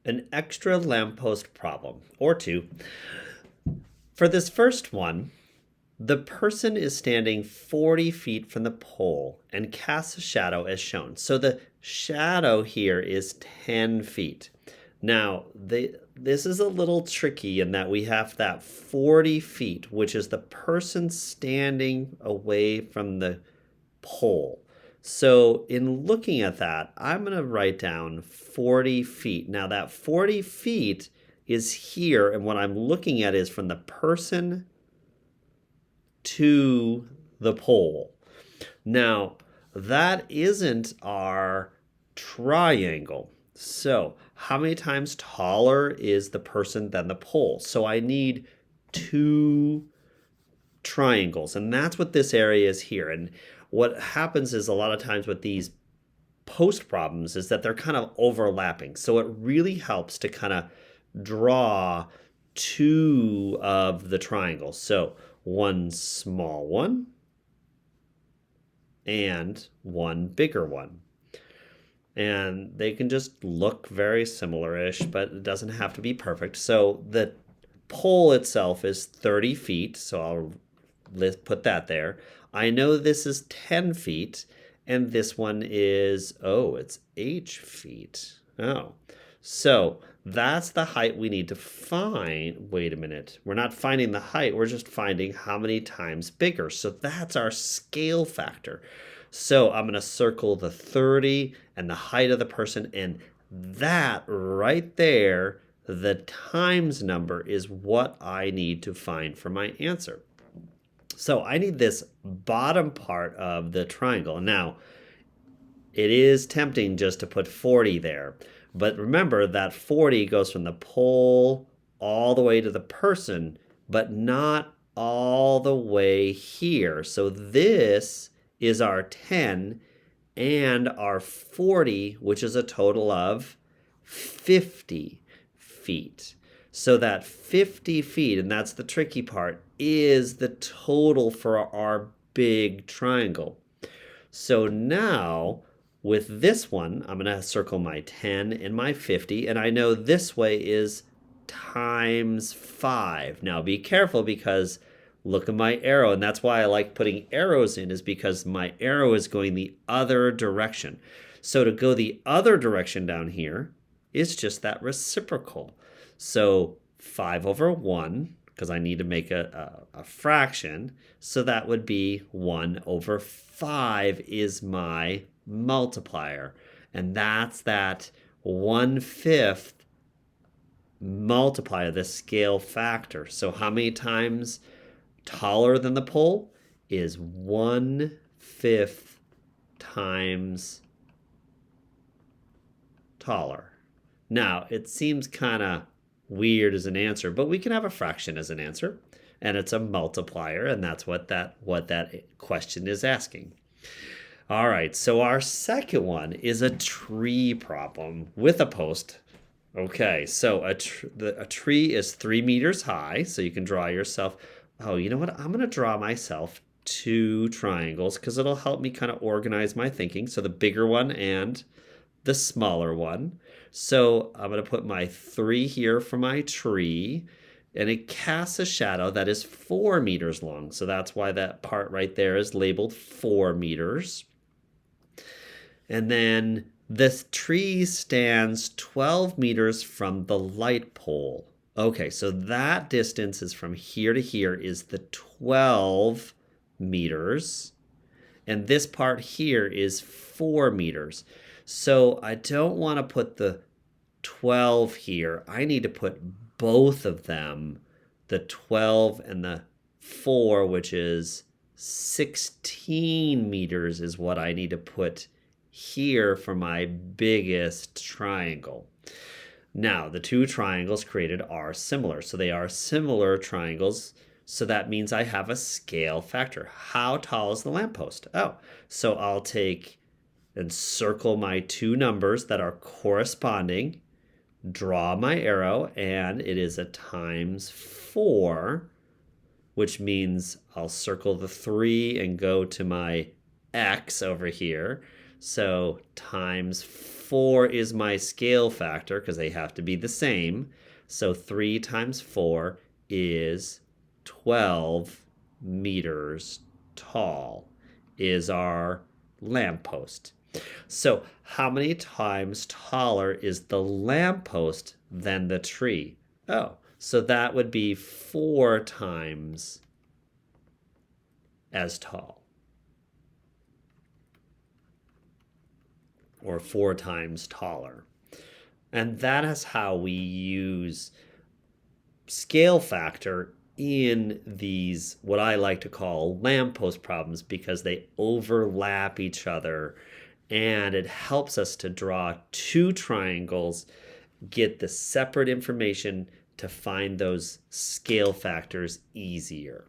an extra lamppost problem, or two. For this first one, the person is standing 40 feet from the pole and casts a shadow as shown. So the shadow here is 10 feet. Now, this is a little tricky in that we have that 40 feet, which is the person standing away from the pole. So, in looking at that, I'm going to write down 40 feet. Now, that 40 feet is here, and what I'm looking at is from the person to the pole. Now, that isn't our triangle. So, how many times taller is the person than the pole? So, I need two triangles, and that's what this area is here. And what happens is a lot of times with these post problems is that they're kind of overlapping. So, it really helps to kind of draw two of the triangles. So, one small one and one bigger one. And they can just look very similar-ish, but it doesn't have to be perfect. So the pole itself is 30 feet, so I'll put that there. I know this is 10 feet, and this one is, oh, it's H feet. Oh, so that's the height we need to find. Wait a minute. We're not finding the height. We're just finding how many times bigger. So that's our scale factor. So I'm going to circle the 30 and the height of the person. And that right there, the times number, is what I need to find for my answer. So I need this bottom part of the triangle. Now, it is tempting just to put 40 there. But remember that 40 goes from the pole all the way to the person, but not all the way here. So this is our 10 and our 40, which is a total of 50 feet. So that 50 feet, and that's the tricky part, is the total for our big triangle. So now, with this one, I'm going to circle my 10 and my 50, and I know this way is times 5. Now be careful because look at my arrow, and that's why I like putting arrows in, is because my arrow is going the other direction. So to go the other direction down here is just that reciprocal. So 5 over 1, because I need to make a fraction, so that would be 1 over 5 is my multiplier. And that's that 1/5 multiplier, the scale factor. So how many times taller than the pole is 1/5 times taller. Now, it seems kind of weird as an answer, but we can have a fraction as an answer, and it's a multiplier, and that's what that question is asking. All right, so our second one is a tree problem with a post. Okay, so a tree is 3 meters high, so you can draw yourself. Oh, you know what? I'm going to draw myself two triangles because it'll help me kind of organize my thinking. So the bigger one and the smaller one. So I'm going to put my 3 here for my tree, and it casts a shadow that is 4 meters long. So that's why that part right there is labeled 4 meters. And then this tree stands 12 meters from the light pole. Okay, so that distance is from here to here is the 12 meters. And this part here is 4 meters. So I don't want to put the 12 here. I need to put both of them, the 12 and the 4, which is 16 meters, is what I need to put here for my biggest triangle. Now, the two triangles created are similar. So they are similar triangles. So that means I have a scale factor. How tall is the lamppost? Oh, so I'll take and circle my two numbers that are corresponding, draw my arrow, and it is a times 4, which means I'll circle the 3 and go to my X over here. So times 4 is my scale factor because they have to be the same. So 3 times 4 is 12 meters tall is our lamppost. So how many times taller is the lamppost than the tree? Oh, so that would be 4 times as tall, or 4 times taller. And that is how we use scale factor in these, what I like to call lamppost problems, because they overlap each other and it helps us to draw two triangles, get the separate information to find those scale factors easier.